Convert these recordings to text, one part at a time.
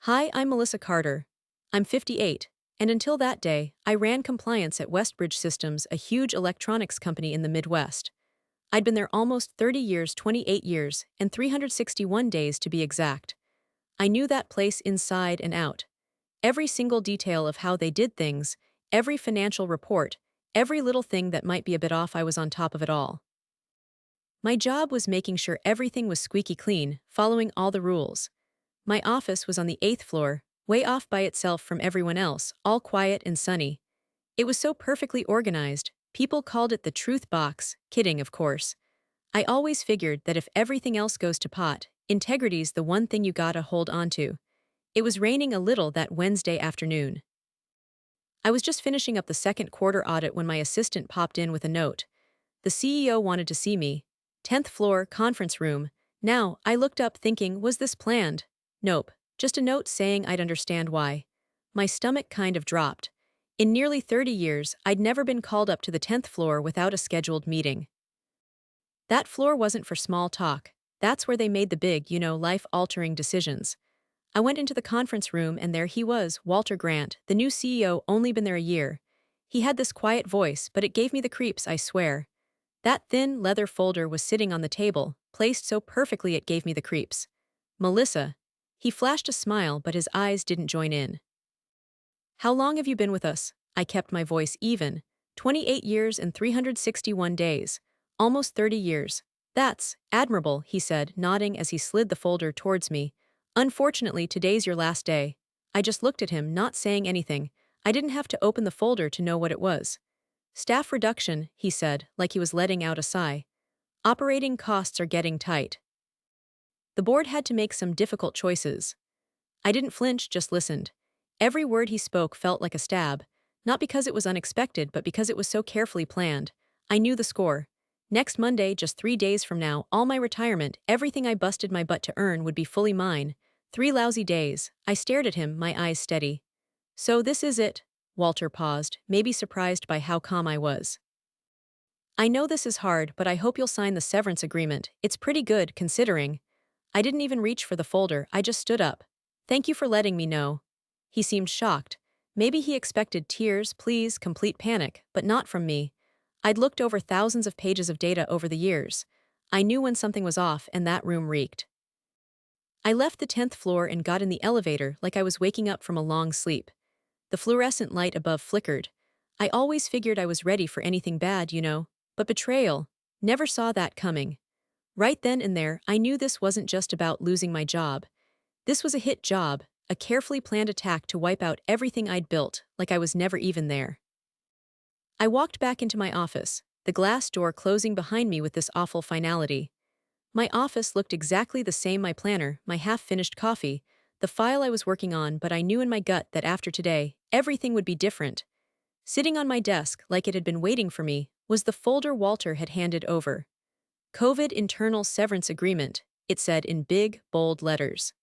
Hi, I'm Melissa Carter. I'm 58, and until that day, I ran compliance at Westbridge Systems, a huge electronics company in the Midwest. I'd been there almost 30 years, 28 years, and 361 days to be exact. I knew that place inside and out. Every single detail of how they did things, every financial report, every little thing that might be a bit off, I was on top of it all. My job was making sure everything was squeaky clean, following all the rules. My office was on the 8th floor, way off by itself from everyone else, all quiet and sunny. It was so perfectly organized, people called it the truth box, kidding, of course. I always figured that if everything else goes to pot, integrity's the one thing you gotta hold on to. It was raining a little that Wednesday afternoon. I was just finishing up the second quarter audit when my assistant popped in with a note. The CEO wanted to see me. 10th floor, conference room. Now, I looked up thinking, was this planned? Nope, just a note saying I'd understand why. My stomach kind of dropped. In nearly 30 years, I'd never been called up to the 10th floor without a scheduled meeting. That floor wasn't for small talk. That's where they made the big, life-altering decisions. I went into the conference room and there he was, Walter Grant, the new CEO, only been there a year. He had this quiet voice, but it gave me the creeps, I swear. That thin leather folder was sitting on the table, placed so perfectly it gave me the creeps. Melissa. He flashed a smile, but his eyes didn't join in. How long have you been with us? I kept my voice even. 28 years and 361 days. Almost 30 years. That's admirable, he said, nodding as he slid the folder towards me. Unfortunately, today's your last day. I just looked at him, not saying anything. I didn't have to open the folder to know what it was. Staff reduction, he said, like he was letting out a sigh. Operating costs are getting tight. The board had to make some difficult choices. I didn't flinch, just listened. Every word he spoke felt like a stab, not because it was unexpected but because it was so carefully planned. I knew the score. Next Monday, just 3 days from now, all my retirement, everything I busted my butt to earn would be fully mine. 3 lousy days. I stared at him, my eyes steady. So this is it? Walter paused, maybe surprised by how calm I was. I know this is hard, but I hope you'll sign the severance agreement. It's pretty good, considering. I didn't even reach for the folder, I just stood up. Thank you for letting me know. He seemed shocked. Maybe he expected tears, pleas, complete panic, but not from me. I'd looked over thousands of pages of data over the years. I knew when something was off, and that room reeked. I left the 10th floor and got in the elevator like I was waking up from a long sleep. The fluorescent light above flickered. I always figured I was ready for anything bad, but betrayal. Never saw that coming. Right then and there, I knew this wasn't just about losing my job. This was a hit job, a carefully planned attack to wipe out everything I'd built, like I was never even there. I walked back into my office, the glass door closing behind me with this awful finality. My office looked exactly the same, my planner, my half-finished coffee, the file I was working on, but I knew in my gut that after today, everything would be different. Sitting on my desk, like it had been waiting for me, was the folder Walter had handed over. COVID Internal Severance Agreement, it said in big, bold letters.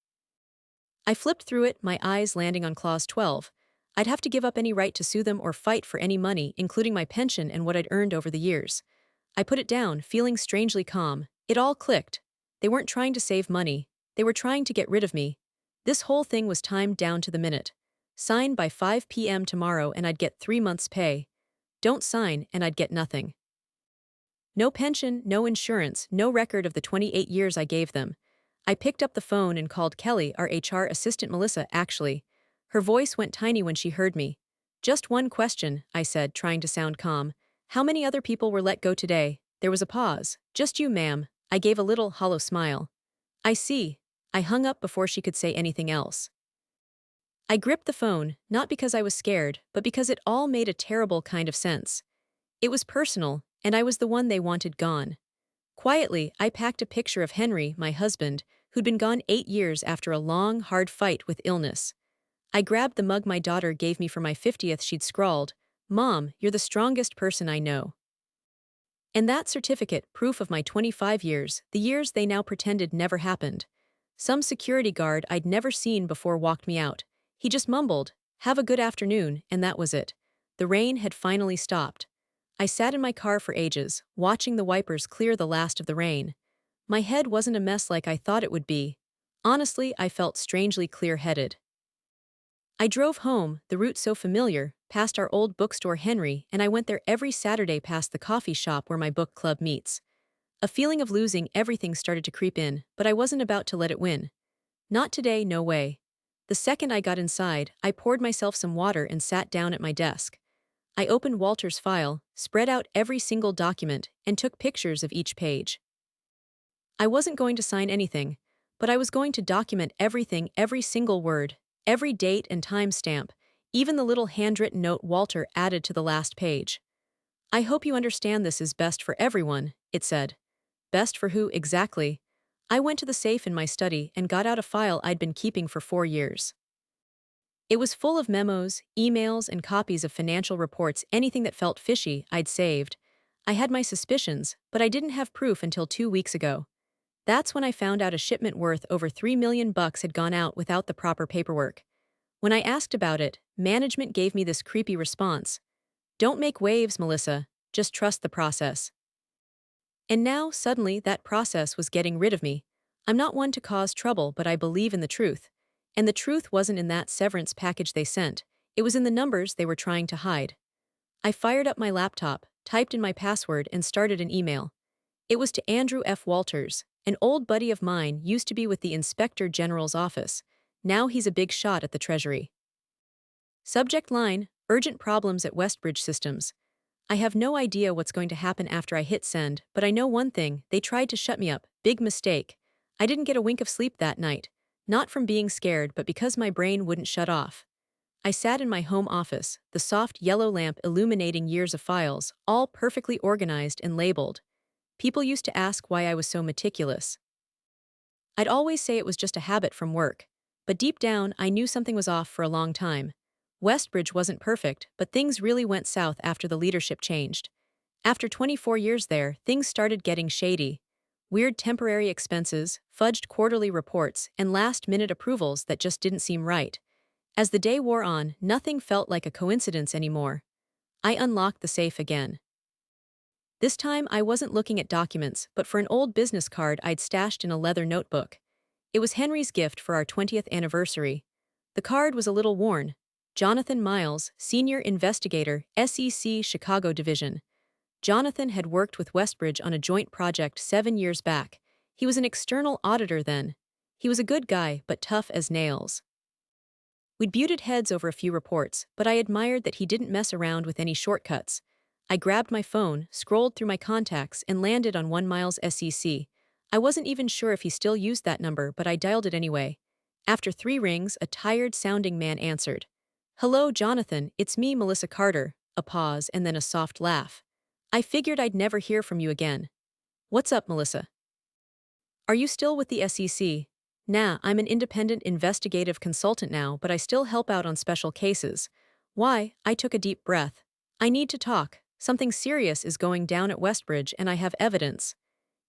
I flipped through it, my eyes landing on Clause 12. I'd have to give up any right to sue them or fight for any money, including my pension and what I'd earned over the years. I put it down, feeling strangely calm. It all clicked. They weren't trying to save money. They were trying to get rid of me. This whole thing was timed down to the minute. Sign by 5 p.m. tomorrow and I'd get 3 months' pay. Don't sign and I'd get nothing. No pension, no insurance, no record of the 28 years I gave them. I picked up the phone and called Kelly, our HR assistant. Melissa, actually. Her voice went tiny when she heard me. Just one question, I said, trying to sound calm. How many other people were let go today? There was a pause. Just you, ma'am. I gave a little hollow smile. I see. I hung up before she could say anything else. I gripped the phone, not because I was scared, but because it all made a terrible kind of sense. It was personal, and I was the one they wanted gone. Quietly, I packed a picture of Henry, my husband, who'd been gone 8 years after a long, hard fight with illness. I grabbed the mug my daughter gave me for my 50th. She'd scrawled, "Mom, you're the strongest person I know." And that certificate, proof of my 25 years, the years they now pretended never happened. Some security guard I'd never seen before walked me out. He just mumbled, "Have a good afternoon," and that was it. The rain had finally stopped. I sat in my car for ages, watching the wipers clear the last of the rain. My head wasn't a mess like I thought it would be. Honestly, I felt strangely clear-headed. I drove home, the route so familiar, past our old bookstore Henry, and I went there every Saturday past the coffee shop where my book club meets. A feeling of losing everything started to creep in, but I wasn't about to let it win. Not today, no way. The second I got inside, I poured myself some water and sat down at my desk. I opened Walter's file, spread out every single document, and took pictures of each page. I wasn't going to sign anything, but I was going to document everything, every single word, every date and timestamp, even the little handwritten note Walter added to the last page. I hope you understand this is best for everyone, it said. Best for who, exactly? I went to the safe in my study and got out a file I'd been keeping for 4 years. It was full of memos, emails, and copies of financial reports, anything that felt fishy, I'd saved. I had my suspicions, but I didn't have proof until 2 weeks ago. That's when I found out a shipment worth over $3 million had gone out without the proper paperwork. When I asked about it, management gave me this creepy response. Don't make waves, Melissa, just trust the process. And now, suddenly, that process was getting rid of me. I'm not one to cause trouble, but I believe in the truth. And the truth wasn't in that severance package they sent, it was in the numbers they were trying to hide. I fired up my laptop, typed in my password, and started an email. It was to Andrew F. Walters, an old buddy of mine, used to be with the Inspector General's office. Now he's a big shot at the Treasury. Subject line: Urgent problems at Westbridge Systems. I have no idea what's going to happen after I hit send, but I know one thing: they tried to shut me up. Big mistake. I didn't get a wink of sleep that night. Not from being scared, but because my brain wouldn't shut off. I sat in my home office, the soft yellow lamp illuminating years of files, all perfectly organized and labeled. People used to ask why I was so meticulous. I'd always say it was just a habit from work. But deep down, I knew something was off for a long time. Westbridge wasn't perfect, but things really went south after the leadership changed. After 24 years there, things started getting shady. Weird temporary expenses, fudged quarterly reports, and last-minute approvals that just didn't seem right. As the day wore on, nothing felt like a coincidence anymore. I unlocked the safe again. This time, I wasn't looking at documents, but for an old business card I'd stashed in a leather notebook. It was Henry's gift for our 20th anniversary. The card was a little worn. Jonathan Miles, Senior Investigator, SEC Chicago Division. Jonathan had worked with Westbridge on a joint project 7 years back. He was an external auditor then. He was a good guy, but tough as nails. We'd butted heads over a few reports, but I admired that he didn't mess around with any shortcuts. I grabbed my phone, scrolled through my contacts, and landed on 1 Miles SEC. I wasn't even sure if he still used that number, but I dialed it anyway. After 3 rings, a tired-sounding man answered. Hello, Jonathan, it's me, Melissa Carter. A pause, and then a soft laugh. I figured I'd never hear from you again. What's up, Melissa? Are you still with the SEC? Nah, I'm an independent investigative consultant now, but I still help out on special cases. Why? I took a deep breath. I need to talk. Something serious is going down at Westbridge, and I have evidence.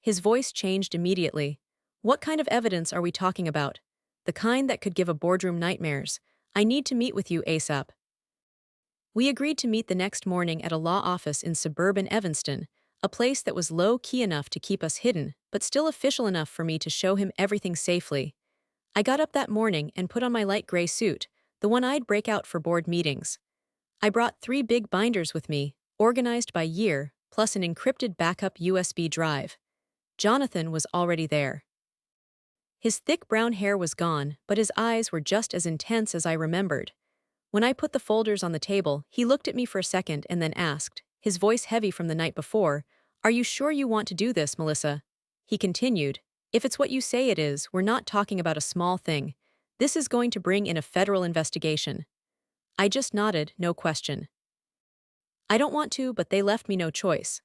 His voice changed immediately. What kind of evidence are we talking about? The kind that could give a boardroom nightmares. I need to meet with you ASAP. We agreed to meet the next morning at a law office in suburban Evanston, a place that was low-key enough to keep us hidden, but still official enough for me to show him everything safely. I got up that morning and put on my light gray suit, the one I'd break out for board meetings. I brought 3 big binders with me, organized by year, plus an encrypted backup USB drive. Jonathan was already there. His thick brown hair was gone, but his eyes were just as intense as I remembered. When I put the folders on the table, he looked at me for a second and then asked, his voice heavy from the night before, Are you sure you want to do this, Melissa? He continued, If it's what you say it is, we're not talking about a small thing. This is going to bring in a federal investigation. I just nodded, no question. I don't want to, but they left me no choice.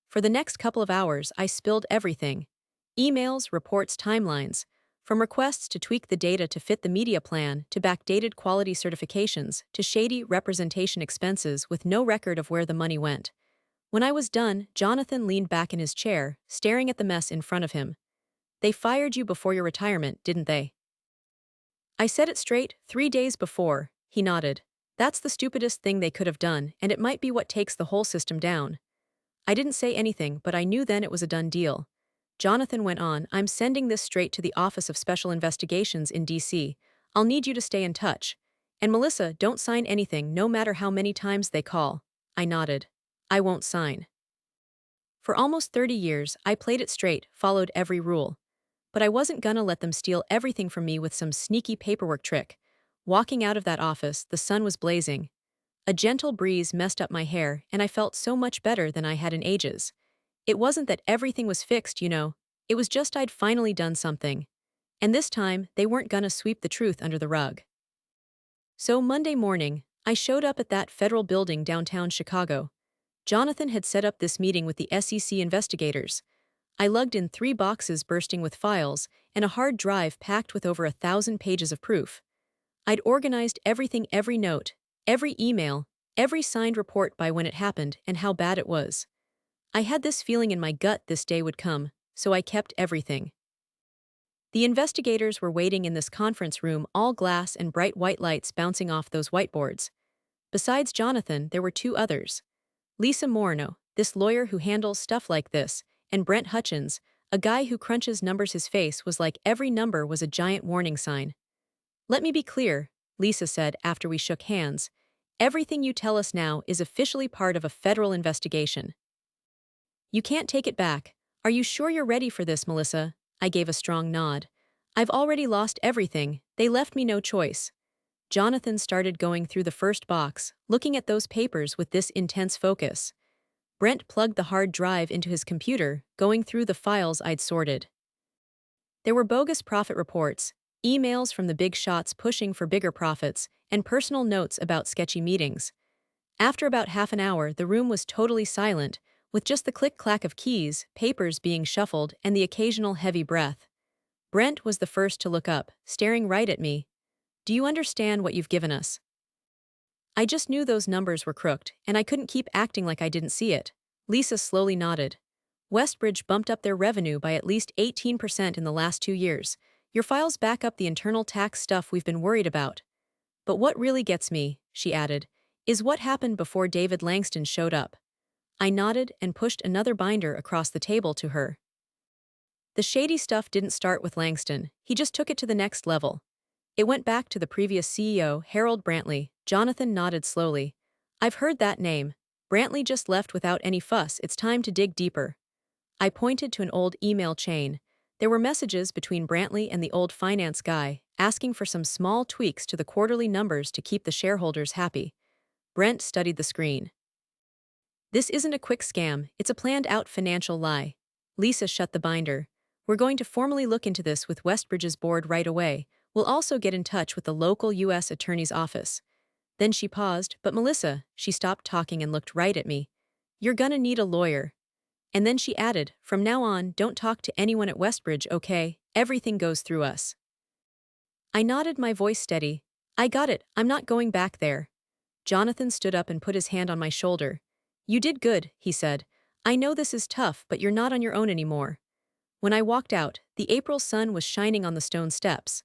For the next couple of hours, I spilled everything. Emails, reports, timelines. From requests to tweak the data to fit the media plan, to backdated quality certifications, to shady representation expenses with no record of where the money went. When I was done, Jonathan leaned back in his chair, staring at the mess in front of him. They fired you before your retirement, didn't they? I said it straight, 3 days before, he nodded. That's the stupidest thing they could have done, and it might be what takes the whole system down. I didn't say anything, but I knew then it was a done deal. Jonathan went on, I'm sending this straight to the Office of Special Investigations in D.C. I'll need you to stay in touch. And Melissa, don't sign anything no matter how many times they call. I nodded. I won't sign. For almost 30 years, I played it straight, followed every rule. But I wasn't gonna let them steal everything from me with some sneaky paperwork trick. Walking out of that office, the sun was blazing. A gentle breeze messed up my hair, and I felt so much better than I had in ages. It wasn't that everything was fixed, it was just I'd finally done something. And this time, they weren't gonna sweep the truth under the rug. So Monday morning, I showed up at that federal building downtown Chicago. Jonathan had set up this meeting with the SEC investigators. I lugged in 3 boxes bursting with files and a hard drive packed with over 1,000 pages of proof. I'd organized everything, every note, every email, every signed report by when it happened and how bad it was. I had this feeling in my gut this day would come, so I kept everything. The investigators were waiting in this conference room, all glass and bright white lights bouncing off those whiteboards. Besides Jonathan, there were 2 others. Lisa Moreno, this lawyer who handles stuff like this, and Brent Hutchins, a guy who crunches numbers. His face was like every number was a giant warning sign. Let me be clear, Lisa said after we shook hands. Everything you tell us now is officially part of a federal investigation. You can't take it back. Are you sure you're ready for this, Melissa? I gave a strong nod. I've already lost everything. They left me no choice. Jonathan started going through the first box, looking at those papers with this intense focus. Brent plugged the hard drive into his computer, going through the files I'd sorted. There were bogus profit reports, emails from the big shots pushing for bigger profits, and personal notes about sketchy meetings. After about half an hour, the room was totally silent, with just the click-clack of keys, papers being shuffled, and the occasional heavy breath. Brent was the first to look up, staring right at me. Do you understand what you've given us? I just knew those numbers were crooked, and I couldn't keep acting like I didn't see it. Lisa slowly nodded. Westbridge bumped up their revenue by at least 18% in the last 2 years. Your files back up the internal tax stuff we've been worried about. But what really gets me, she added, is what happened before David Langston showed up. I nodded and pushed another binder across the table to her. The shady stuff didn't start with Langston, he just took it to the next level. It went back to the previous CEO, Harold Brantley. Jonathan nodded slowly. I've heard that name. Brantley just left without any fuss. It's time to dig deeper. I pointed to an old email chain. There were messages between Brantley and the old finance guy, asking for some small tweaks to the quarterly numbers to keep the shareholders happy. Brent studied the screen. This isn't a quick scam, it's a planned-out financial lie. Lisa shut the binder. We're going to formally look into this with Westbridge's board right away. We'll also get in touch with the local U.S. Attorney's office. Then she paused, but Melissa, she stopped talking and looked right at me. You're gonna need a lawyer. And then she added, from now on, don't talk to anyone at Westbridge, okay? Everything goes through us. I nodded, my voice steady. I got it, I'm not going back there. Jonathan stood up and put his hand on my shoulder. You did good, he said. I know this is tough, but you're not on your own anymore. When I walked out, the April sun was shining on the stone steps.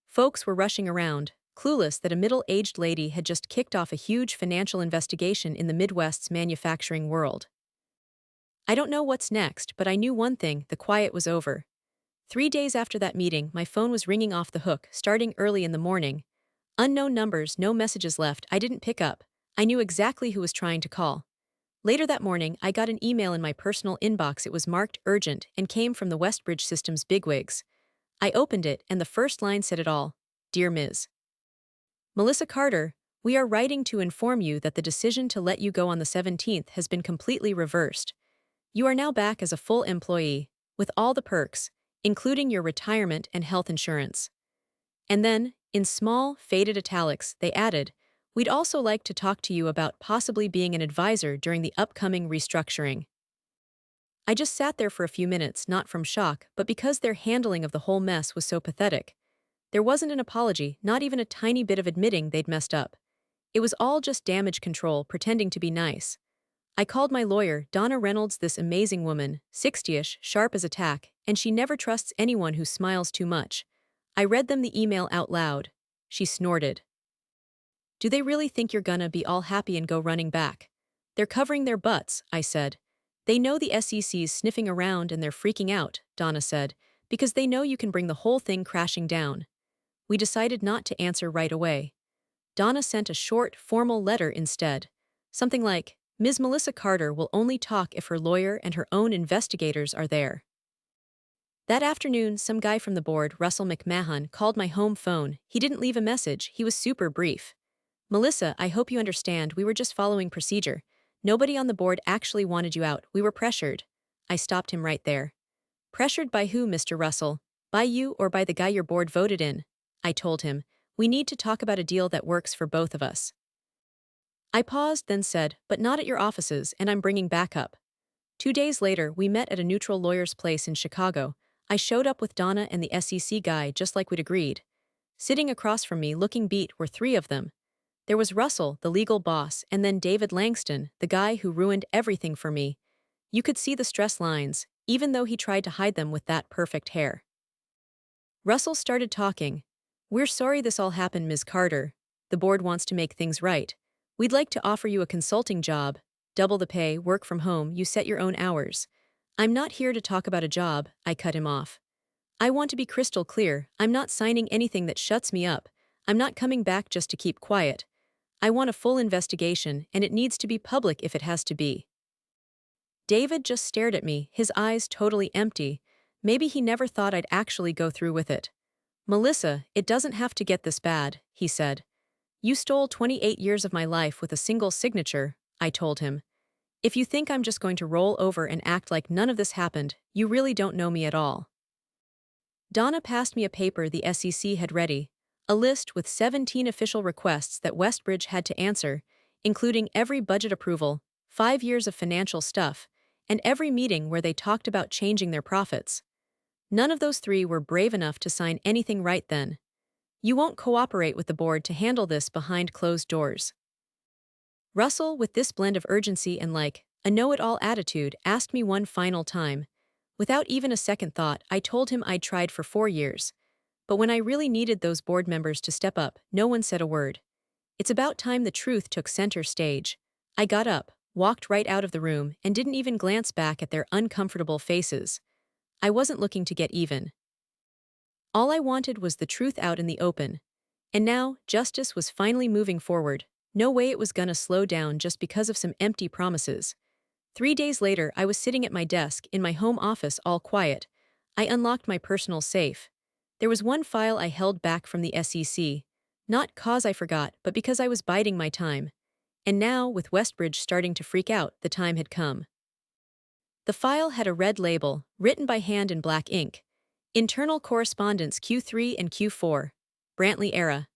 Folks were rushing around, clueless that a middle-aged lady had just kicked off a huge financial investigation in the Midwest's manufacturing world. I don't know what's next, but I knew one thing, the quiet was over. 3 days after that meeting, my phone was ringing off the hook, starting early in the morning. Unknown numbers, no messages left, I didn't pick up. I knew exactly who was trying to call. Later that morning, I got an email in my personal inbox. It was marked urgent and came from the Westbridge Systems bigwigs. I opened it, and the first line said it all. Dear Ms. Melissa Carter, we are writing to inform you that the decision to let you go on the 17th has been completely reversed. You are now back as a full employee, with all the perks, including your retirement and health insurance. And then, in small, faded italics, they added, we'd also like to talk to you about possibly being an advisor during the upcoming restructuring. I just sat there for a few minutes, not from shock, but because their handling of the whole mess was so pathetic. There wasn't an apology, not even a tiny bit of admitting they'd messed up. It was all just damage control, pretending to be nice. I called my lawyer, Donna Reynolds, this amazing woman, 60ish, sharp as a tack, and she never trusts anyone who smiles too much. I read them the email out loud. She snorted. Do they really think you're gonna be all happy and go running back? They're covering their butts, I said. They know the SEC's sniffing around and they're freaking out, Donna said, because they know you can bring the whole thing crashing down. We decided not to answer right away. Donna sent a short, formal letter instead. Something like, Ms. Melissa Carter will only talk if her lawyer and her own investigators are there. That afternoon, some guy from the board, Russell McMahon, called my home phone. He didn't leave a message, he was super brief. Melissa, I hope you understand, we were just following procedure. Nobody on the board actually wanted you out, we were pressured. I stopped him right there. Pressured by who, Mr. Russell? By you or by the guy your board voted in? I told him, we need to talk about a deal that works for both of us. I paused, then said, but not at your offices, and I'm bringing backup. 2 days later, we met at a neutral lawyer's place in Chicago. I showed up with Donna and the SEC guy just like we'd agreed. Sitting across from me, looking beat, were three of them. There was Russell, the legal boss, and then David Langston, the guy who ruined everything for me. You could see the stress lines, even though he tried to hide them with that perfect hair. Russell started talking. We're sorry this all happened, Ms. Carter. The board wants to make things right. We'd like to offer you a consulting job. Double the pay, work from home, you set your own hours. I'm not here to talk about a job, I cut him off. I want to be crystal clear, I'm not signing anything that shuts me up. I'm not coming back just to keep quiet. I want a full investigation, and it needs to be public if it has to be. David just stared at me, his eyes totally empty. Maybe he never thought I'd actually go through with it. Melissa, it doesn't have to get this bad, he said. You stole 28 years of my life with a single signature, I told him. If you think I'm just going to roll over and act like none of this happened, you really don't know me at all. Donna passed me a paper the SEC had ready, a list with 17 official requests that Westbridge had to answer, including every budget approval, 5 years of financial stuff, and every meeting where they talked about changing their profits. None of those three were brave enough to sign anything right then. You won't cooperate with the board to handle this behind closed doors. Russell, with this blend of urgency and a know-it-all attitude, asked me one final time. Without even a second thought, I told him I'd tried for 4 years. But when I really needed those board members to step up, no one said a word. It's about time the truth took center stage. I got up, walked right out of the room, and didn't even glance back at their uncomfortable faces. I wasn't looking to get even. All I wanted was the truth out in the open. And now, justice was finally moving forward. No way it was gonna slow down just because of some empty promises. 3 days later, I was sitting at my desk in my home office, all quiet. I unlocked my personal safe. There was one file I held back from the SEC. Not cause I forgot, but because I was biding my time. And now, with Westbridge starting to freak out, the time had come. The file had a red label, written by hand in black ink. Internal Correspondence Q3 and Q4. Brantley Era.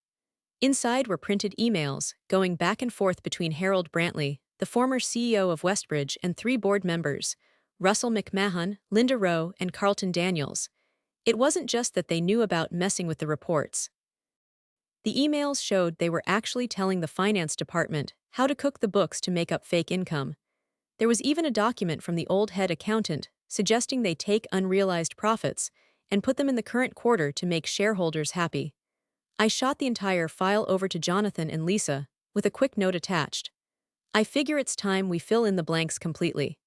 Inside were printed emails, going back and forth between Harold Brantley, the former CEO of Westbridge, and 3 board members, Russell McMahon, Linda Rowe, and Carlton Daniels. It wasn't just that they knew about messing with the reports. The emails showed they were actually telling the finance department how to cook the books to make up fake income. There was even a document from the old head accountant suggesting they take unrealized profits and put them in the current quarter to make shareholders happy. I shot the entire file over to Jonathan and Lisa, with a quick note attached. I figure it's time we fill in the blanks completely.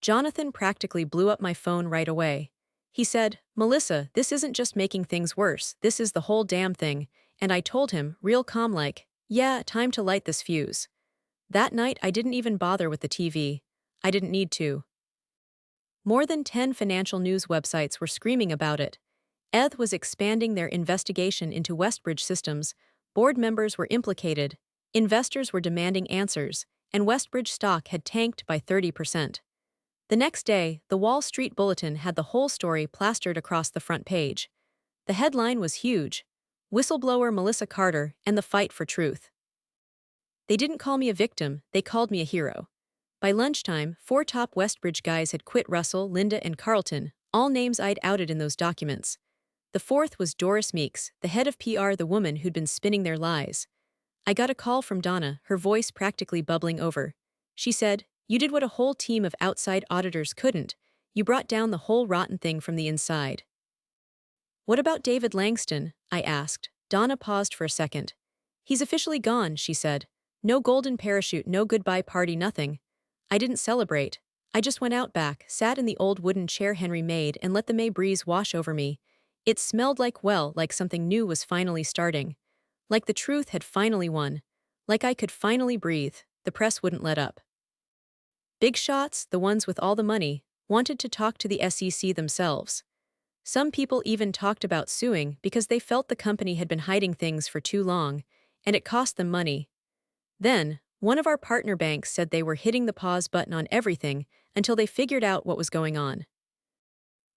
Jonathan practically blew up my phone right away. He said, Melissa, this isn't just making things worse, this is the whole damn thing, and I told him, real calm yeah, time to light this fuse. That night I didn't even bother with the TV. I didn't need to. More than 10 financial news websites were screaming about it. ETH was expanding their investigation into Westbridge Systems, board members were implicated, investors were demanding answers, and Westbridge stock had tanked by 30%. The next day, the Wall Street Bulletin had the whole story plastered across the front page. The headline was huge: Whistleblower Melissa Carter and the Fight for Truth. They didn't call me a victim, they called me a hero. By lunchtime, 4 top Westbridge guys had quit: Russell, Linda, and Carlton, all names I'd outed in those documents. The fourth was Doris Meeks, the head of PR, the woman who'd been spinning their lies. I got a call from Donna, her voice practically bubbling over. She said, You did what a whole team of outside auditors couldn't. You brought down the whole rotten thing from the inside. What about David Langston? I asked. Donna paused for a second. He's officially gone, she said. No golden parachute, no goodbye party, nothing. I didn't celebrate. I just went out back, sat in the old wooden chair Henry made, and let the May breeze wash over me. It smelled like something new was finally starting. Like the truth had finally won. Like I could finally breathe, the press wouldn't let up. Big shots, the ones with all the money, wanted to talk to the SEC themselves. Some people even talked about suing because they felt the company had been hiding things for too long, and it cost them money. Then, one of our partner banks said they were hitting the pause button on everything until they figured out what was going on.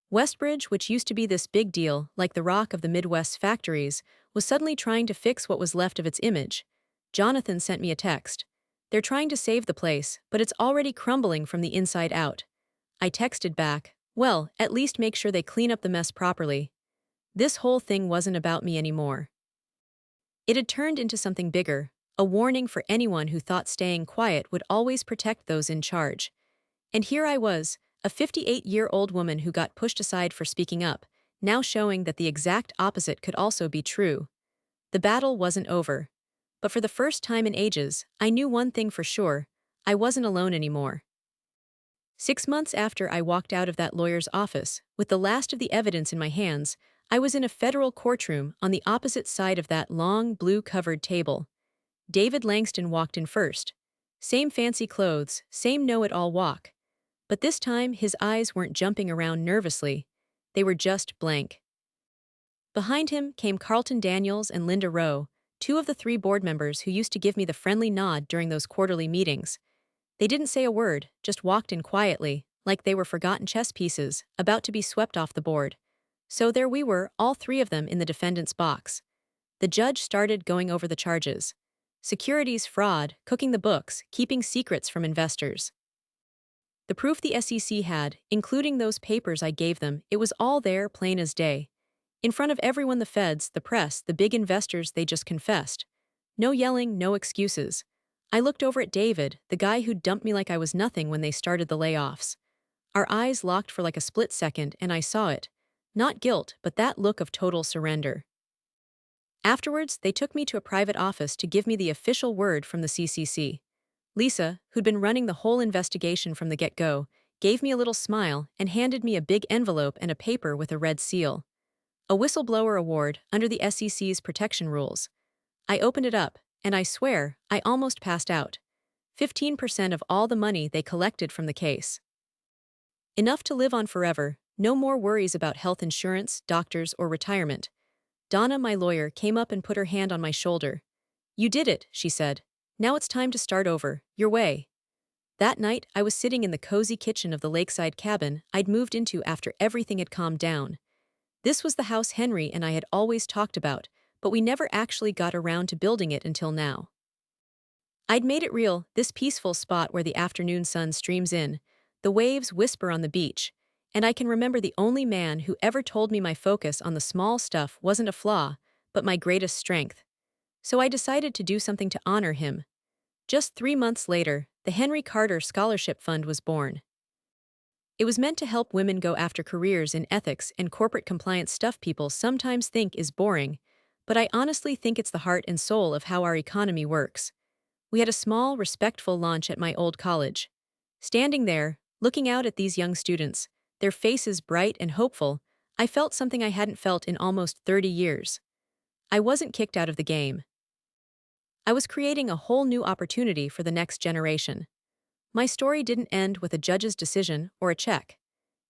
Westbridge, which used to be this big deal, like the Rock of the Midwest factories, was suddenly trying to fix what was left of its image. Jonathan sent me a text. They're trying to save the place, but it's already crumbling from the inside out. I texted back, well, at least make sure they clean up the mess properly. This whole thing wasn't about me anymore. It had turned into something bigger, a warning for anyone who thought staying quiet would always protect those in charge. And here I was, a 58-year-old woman who got pushed aside for speaking up, now showing that the exact opposite could also be true. The battle wasn't over. But for the first time in ages, I knew one thing for sure: I wasn't alone anymore. 6 months after I walked out of that lawyer's office, with the last of the evidence in my hands, I was in a federal courtroom on the opposite side of that long, blue-covered table. David Langston walked in first. Same fancy clothes, same know-it-all walk. But this time, his eyes weren't jumping around nervously. They were just blank. Behind him came Carlton Daniels and Linda Rowe, two of the three board members who used to give me the friendly nod during those quarterly meetings. They didn't say a word, just walked in quietly, like they were forgotten chess pieces, about to be swept off the board. So there we were, all three of them in the defendant's box. The judge started going over the charges. Securities fraud, cooking the books, keeping secrets from investors. The proof the SEC had, including those papers I gave them, it was all there, plain as day. In front of everyone, the feds, the press, the big investors, they just confessed. No yelling, no excuses. I looked over at David, the guy who dumped me like I was nothing when they started the layoffs. Our eyes locked for like a split second, and I saw it. Not guilt, but that look of total surrender. Afterwards, they took me to a private office to give me the official word from the CCC. Lisa, who'd been running the whole investigation from the get-go, gave me a little smile and handed me a big envelope and a paper with a red seal. A whistleblower award under the SEC's protection rules. I opened it up, and I swear, I almost passed out. 15% of all the money they collected from the case. Enough to live on forever, no more worries about health insurance, doctors, or retirement. Donna, my lawyer, came up and put her hand on my shoulder. You did it, she said. Now it's time to start over, your way. That night, I was sitting in the cozy kitchen of the lakeside cabin I'd moved into after everything had calmed down. This was the house Henry and I had always talked about, but we never actually got around to building it until now. I'd made it real, this peaceful spot where the afternoon sun streams in, the waves whisper on the beach, and I can remember the only man who ever told me my focus on the small stuff wasn't a flaw, but my greatest strength. So I decided to do something to honor him. Just 3 months later, the Henry Carter Scholarship Fund was born. It was meant to help women go after careers in ethics and corporate compliance stuff people sometimes think is boring, but I honestly think it's the heart and soul of how our economy works. We had a small, respectful launch at my old college. Standing there, looking out at these young students, their faces bright and hopeful, I felt something I hadn't felt in almost 30 years. I wasn't kicked out of the game. I was creating a whole new opportunity for the next generation. My story didn't end with a judge's decision or a check.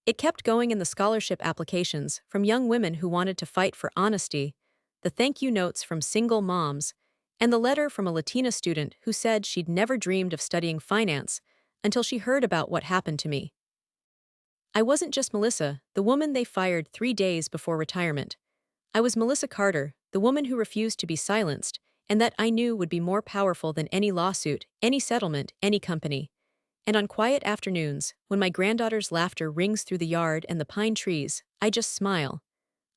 It kept going in the scholarship applications from young women who wanted to fight for honesty, the thank you notes from single moms, and the letter from a Latina student who said she'd never dreamed of studying finance until she heard about what happened to me. I wasn't just Melissa, the woman they fired 3 days before retirement. I was Melissa Carter, the woman who refused to be silenced, and that I knew would be more powerful than any lawsuit, any settlement, any company. And on quiet afternoons, when my granddaughter's laughter rings through the yard and the pine trees, I just smile.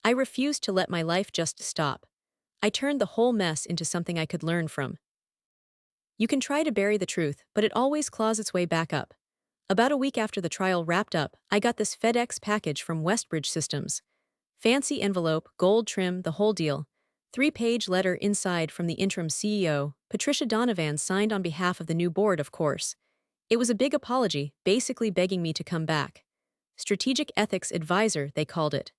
I refused to let my life just stop. I turned the whole mess into something I could learn from. You can try to bury the truth, but it always claws its way back up. About a week after the trial wrapped up, I got this FedEx package from Westbridge Systems. Fancy envelope, gold trim, the whole deal. 3-page letter inside from the interim CEO, Patricia Donovan, signed on behalf of the new board, of course. It was a big apology, basically begging me to come back. Strategic Ethics Advisor, they called it.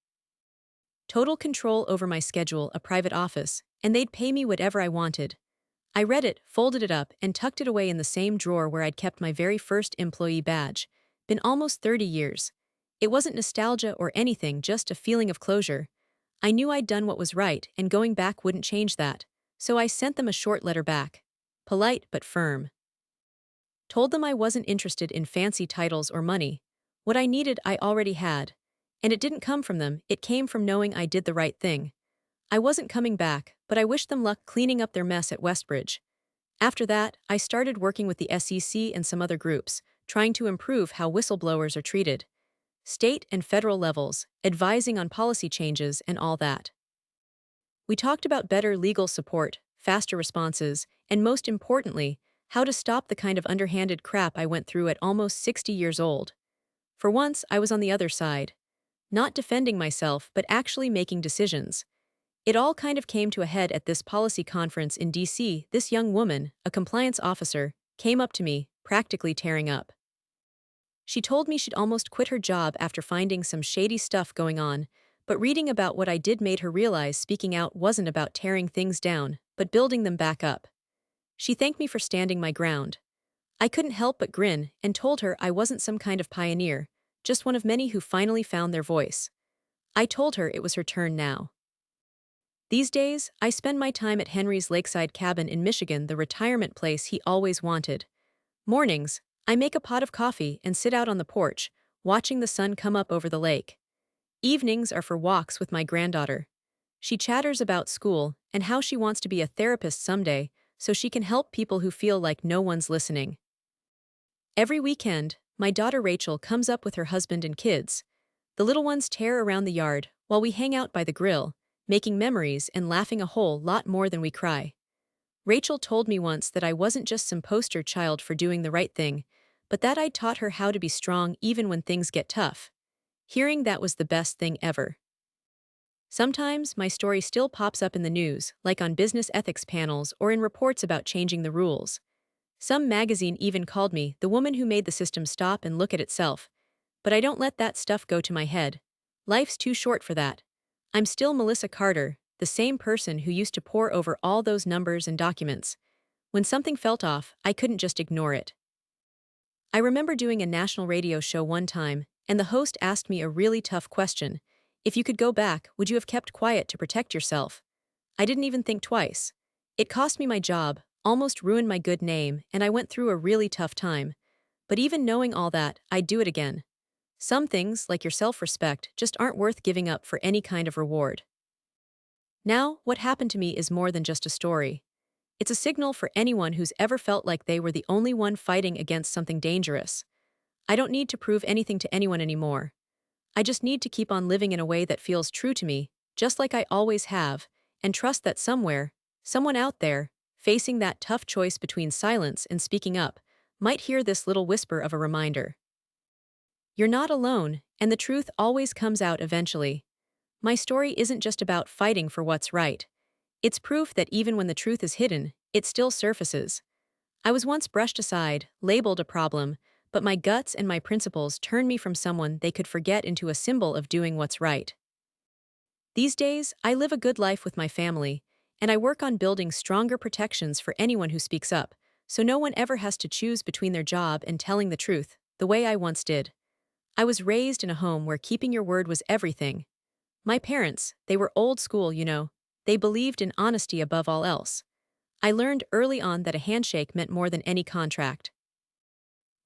Total control over my schedule, a private office, and they'd pay me whatever I wanted. I read it, folded it up, and tucked it away in the same drawer where I'd kept my very first employee badge. Been almost 30 years. It wasn't nostalgia or anything, just a feeling of closure. I knew I'd done what was right, and going back wouldn't change that. So I sent them a short letter back. Polite but firm. Told them I wasn't interested in fancy titles or money. What I needed I already had. And it didn't come from them, it came from knowing I did the right thing. I wasn't coming back, but I wished them luck cleaning up their mess at Westbridge. After that, I started working with the SEC and some other groups, trying to improve how whistleblowers are treated. State and federal levels, advising on policy changes and all that. We talked about better legal support, faster responses, and most importantly, how to stop the kind of underhanded crap I went through at almost 60 years old. For once, I was on the other side. Not defending myself, but actually making decisions. It all kind of came to a head at this policy conference in DC. This young woman, a compliance officer, came up to me, practically tearing up. She told me she'd almost quit her job after finding some shady stuff going on, but reading about what I did made her realize speaking out wasn't about tearing things down, but building them back up. She thanked me for standing my ground. I couldn't help but grin and told her I wasn't some kind of pioneer, just one of many who finally found their voice. I told her it was her turn now. These days, I spend my time at Henry's lakeside cabin in Michigan, the retirement place he always wanted. Mornings, I make a pot of coffee and sit out on the porch, watching the sun come up over the lake. Evenings are for walks with my granddaughter. She chatters about school and how she wants to be a therapist someday so she can help people who feel like no one's listening. Every weekend, my daughter Rachel comes up with her husband and kids. The little ones tear around the yard while we hang out by the grill, making memories and laughing a whole lot more than we cry. Rachel told me once that I wasn't just some poster child for doing the right thing, but that I'd taught her how to be strong even when things get tough. Hearing that was the best thing ever. Sometimes my story still pops up in the news, like on business ethics panels or in reports about changing the rules. Some magazine even called me the woman who made the system stop and look at itself. But I don't let that stuff go to my head. Life's too short for that. I'm still Melissa Carter, the same person who used to pore over all those numbers and documents. When something felt off, I couldn't just ignore it. I remember doing a national radio show one time, and the host asked me a really tough question. If you could go back, would you have kept quiet to protect yourself? I didn't even think twice. It cost me my job, almost ruined my good name, and I went through a really tough time. But even knowing all that, I'd do it again. Some things, like your self-respect, just aren't worth giving up for any kind of reward. Now, what happened to me is more than just a story. It's a signal for anyone who's ever felt like they were the only one fighting against something dangerous. I don't need to prove anything to anyone anymore. I just need to keep on living in a way that feels true to me, just like I always have, and trust that somewhere, someone out there, facing that tough choice between silence and speaking up, might hear this little whisper of a reminder. You're not alone, and the truth always comes out eventually. My story isn't just about fighting for what's right. It's proof that even when the truth is hidden, it still surfaces. I was once brushed aside, labeled a problem, but my guts and my principles turned me from someone they could forget into a symbol of doing what's right. These days, I live a good life with my family, and I work on building stronger protections for anyone who speaks up, so no one ever has to choose between their job and telling the truth, the way I once did. I was raised in a home where keeping your word was everything. My parents, they were old school, you know. They believed in honesty above all else. I learned early on that a handshake meant more than any contract.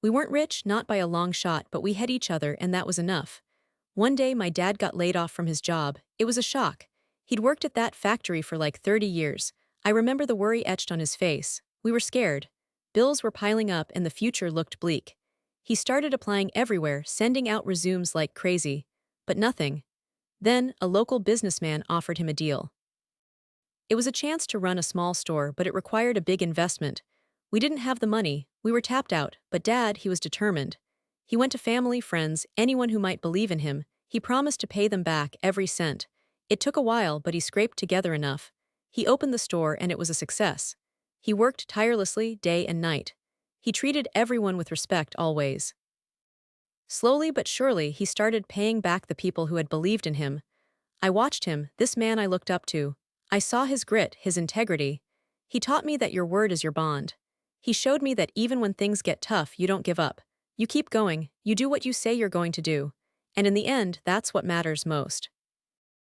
We weren't rich, not by a long shot, but we had each other, and that was enough. One day my dad got laid off from his job. It was a shock. He'd worked at that factory for like 30 years. I remember the worry etched on his face. We were scared. Bills were piling up and the future looked bleak. He started applying everywhere, sending out resumes like crazy. But nothing. Then, a local businessman offered him a deal. It was a chance to run a small store, but it required a big investment. We didn't have the money, we were tapped out, but Dad, he was determined. He went to family, friends, anyone who might believe in him. He promised to pay them back every cent. It took a while, but he scraped together enough. He opened the store and it was a success. He worked tirelessly, day and night. He treated everyone with respect always. Slowly but surely, he started paying back the people who had believed in him. I watched him, this man I looked up to. I saw his grit, his integrity. He taught me that your word is your bond. He showed me that even when things get tough, you don't give up. You keep going, you do what you say you're going to do. And in the end, that's what matters most.